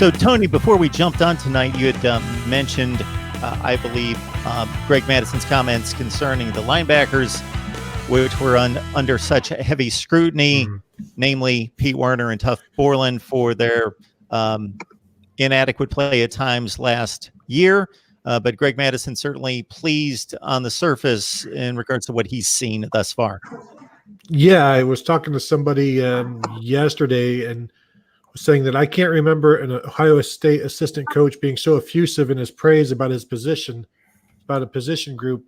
So, Tony, before we jumped on tonight, you had mentioned, I believe, Greg Madison's comments concerning the linebackers, which were under such heavy scrutiny, namely Pete Werner and Tuf Borland for their inadequate play at times last year. But Greg Madison certainly pleased on the surface in regards to what he's seen thus far. Yeah, I was talking to somebody yesterday and was saying that I can't remember an Ohio State assistant coach being so effusive in his praise about his position, about a position group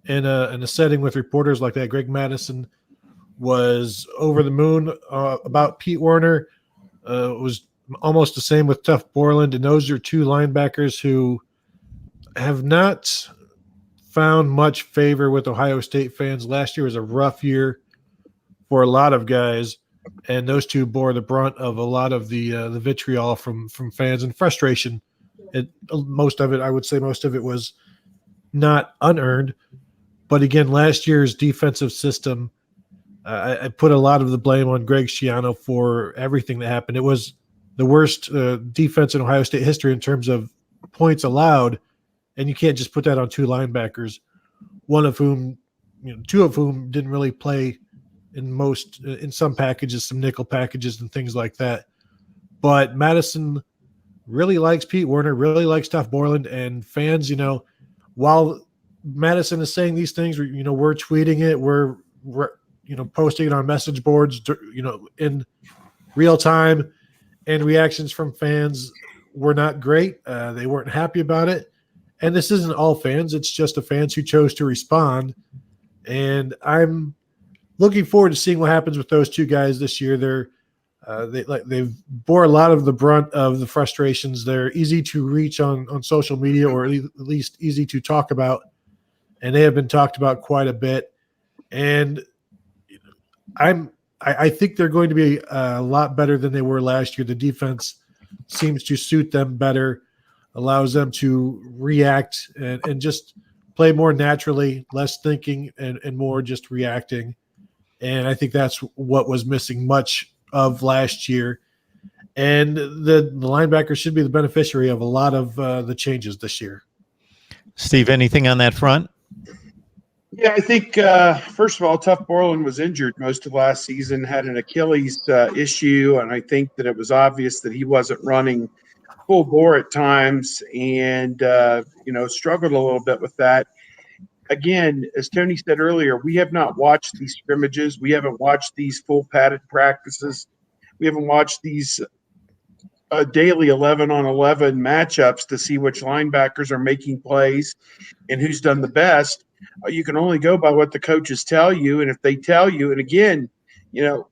in a setting with reporters like that. Greg Madison was over the moon about Pete Werner. Was almost the same with Tuf Borland, and those are two linebackers who have not found much favor with Ohio State fans. Last year was a rough year for a lot of guys, and those two bore the brunt of a lot of the vitriol from fans and frustration. Most of it, I would say most of it was not unearned. But again, last year's defensive system, I put a lot of the blame on Greg Schiano for everything that happened. It was the worst defense in Ohio State history in terms of points allowed, and you can't just put that on two linebackers, two of whom didn't really play in some packages, some nickel packages and things like that. But Madison really likes Pete Werner, really likes Tuf Borland, and fans, while Madison is saying these things, we're tweeting it, we're posting it on message boards, in real time, and reactions from fans were not great. They weren't happy about it. And this isn't all fans. It's just the fans who chose to respond. And I'm looking forward to seeing what happens with those two guys this year. They've bore a lot of the brunt of the frustrations. They're easy to reach on social media, or at least easy to talk about. And they have been talked about quite a bit. And I think they're going to be a lot better than they were last year. The defense seems to suit them better, allows them to react and just play more naturally, less thinking and more just reacting. And I think that's what was missing much of last year. And the linebacker should be the beneficiary of a lot of the changes this year. Steve, anything on that front? Yeah, I think, first of all, Tuf Borland was injured most of last season, had an Achilles issue, and I think that it was obvious that he wasn't running full bore at times and, struggled a little bit with that. Again, as Tony said earlier, we have not watched these scrimmages. We haven't watched these full padded practices. We haven't watched these daily 11-on-11 matchups to see which linebackers are making plays and who's done the best. You can only go by what the coaches tell you. And if they tell you, and again,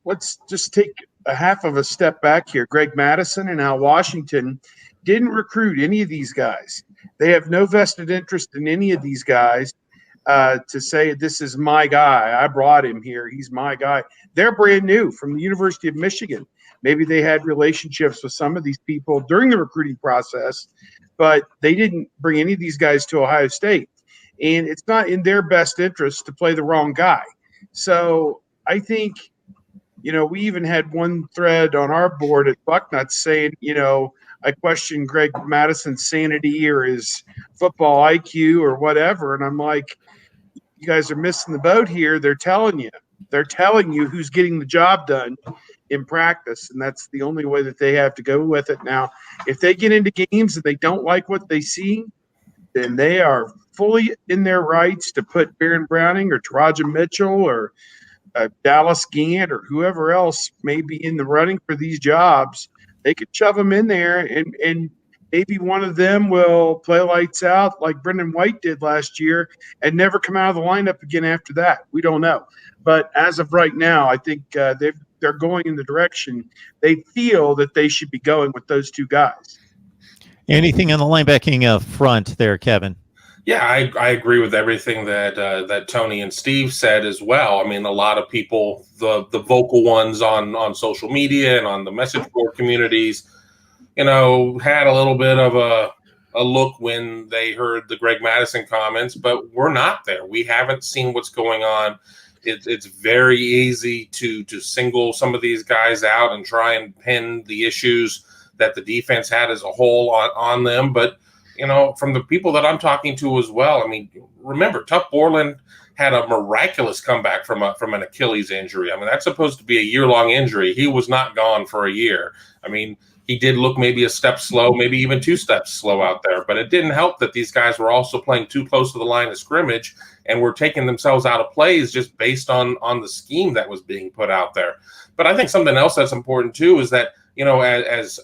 let's just take a half of a step back here. Greg Madison and Al Washington didn't recruit any of these guys. They have no vested interest in any of these guys to say, this is my guy. I brought him here. He's my guy. They're brand new from the University of Michigan. Maybe they had relationships with some of these people during the recruiting process, but they didn't bring any of these guys to Ohio State. And it's not in their best interest to play the wrong guy. So I think, we even had one thread on our board at Bucknuts saying, I question Greg Madison's sanity or his football IQ or whatever. And I'm like, you guys are missing the boat here. They're telling you who's getting the job done in practice. And that's the only way that they have to go with it. Now, if they get into games and they don't like what they see, then they are fully in their rights to put Baron Browning or Taraja Mitchell or Dallas Gant or whoever else may be in the running for these jobs. They could shove them in there and maybe one of them will play lights out like Brendan White did last year and never come out of the lineup again after that. We don't know. But as of right now, I think they're going in the direction they feel that they should be going with those two guys. Anything on the linebacking front there, Kevin? Yeah, I agree with everything that Tony and Steve said as well. I mean, a lot of people, the vocal ones on social media and on the message board communities, had a little bit of a look when they heard the Greg Madison comments, but we're not there. We haven't seen what's going on. It's very easy to single some of these guys out and try and pin the issues that the defense had as a whole on them. But, you know, from the people that I'm talking to as well, I mean, remember, Tuf Borland had a miraculous comeback from an Achilles injury. I mean, that's supposed to be a year-long injury. He was not gone for a year. I mean, he did look maybe a step slow, maybe even 2 steps slow out there, but it didn't help that these guys were also playing too close to the line of scrimmage and were taking themselves out of plays just based on the scheme that was being put out there. But I think something else that's important too is that, you know, as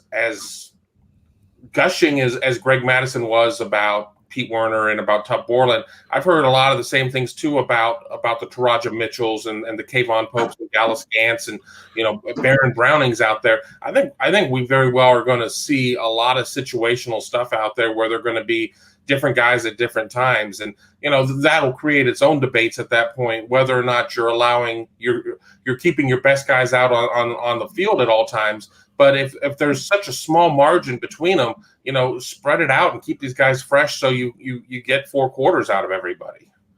gushing as Greg Mattison was about Pete Werner and about Tuf Borland, I've heard a lot of the same things too about the Taraja Mitchells and the Kayvon Popes and Dallas Gants and, you know, Baron Brownings out there. I think we very well are going to see a lot of situational stuff out there where they're going to be different guys at different times, and you know that'll create its own debates at that point whether or not you're keeping your best guys out on the field at all times. But if there's such a small margin between them, you know, spread it out and keep these guys fresh so you get 4 quarters out of everybody.